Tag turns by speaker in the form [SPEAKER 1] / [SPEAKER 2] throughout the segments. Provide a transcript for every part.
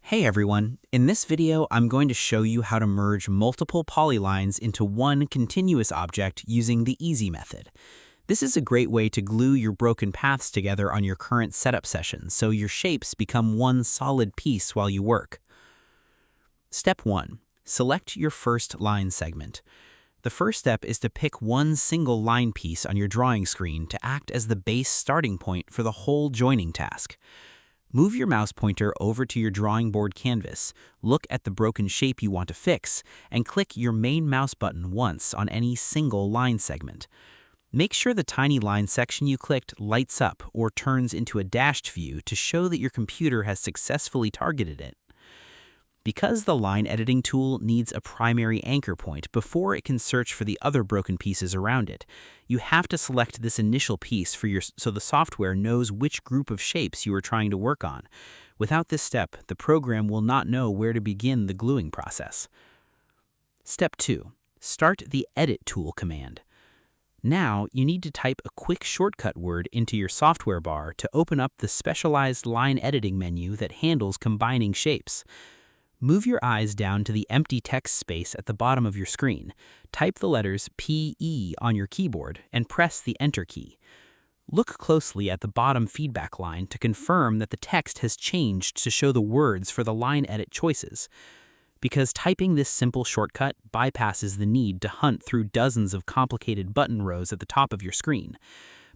[SPEAKER 1] Hey everyone, in this video I'm going to show you how to merge multiple polylines into one continuous object using the easy method. This is a great way to glue your broken paths together on your current setup session so your shapes become one solid piece while you work. Step 1. Select your first line segment. The first step is to pick one single line piece on your drawing screen to act as the base starting point for the whole joining task. Move your mouse pointer over to your drawing board canvas, look at the broken shape you want to fix, and click your main mouse button once on any single line segment. Make sure the tiny line section you clicked lights up or turns into a dashed view to show that your computer has successfully targeted it. Because the line editing tool needs a primary anchor point before it can search for the other broken pieces around it, you have to select this initial piece so the software knows which group of shapes you are trying to work on. Without this step, the program will not know where to begin the gluing process. Step 2. Start the Edit tool command. Now, you need to type a quick shortcut word into your software bar to open up the specialized line editing menu that handles combining shapes. Move your eyes down to the empty text space at the bottom of your screen. Type the letters PE on your keyboard and press the Enter key. Look closely at the bottom feedback line to confirm that the text has changed to show the words for the line edit choices. Because typing this simple shortcut bypasses the need to hunt through dozens of complicated button rows at the top of your screen.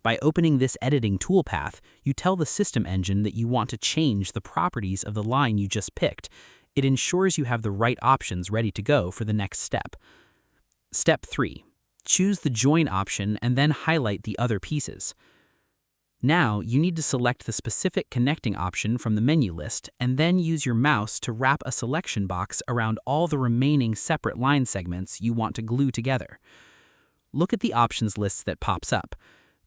[SPEAKER 1] By opening this editing toolpath, you tell the system engine that you want to change the properties of the line you just picked. It ensures you have the right options ready to go for the next step. Step 3. Choose the Join option and then highlight the other pieces. Now, you need to select the specific connecting option from the menu list and then use your mouse to wrap a selection box around all the remaining separate line segments you want to glue together. Look at the options list that pops up.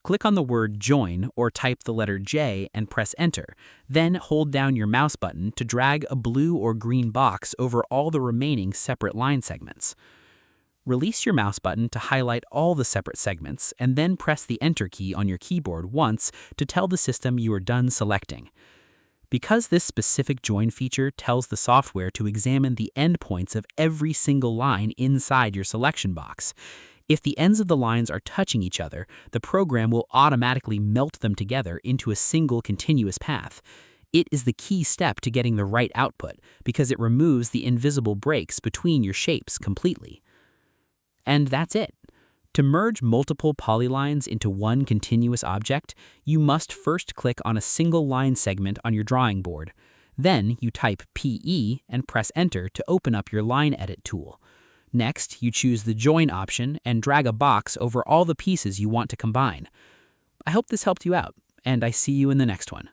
[SPEAKER 1] Click on the word Join or type the letter J and press Enter. Then hold down your mouse button to drag a blue or green box over all the remaining separate line segments. Release your mouse button to highlight all the separate segments and then press the Enter key on your keyboard once to tell the system you are done selecting. Because this specific join feature tells the software to examine the endpoints of every single line inside your selection box, if the ends of the lines are touching each other, the program will automatically melt them together into a single continuous path. It is the key step to getting the right output because it removes the invisible breaks between your shapes completely. And that's it. To merge multiple polylines into one continuous object, you must first click on a single line segment on your drawing board. Then you type PE and press Enter to open up your line edit tool. Next, you choose the Join option and drag a box over all the pieces you want to combine. I hope this helped you out, and I see you in the next one.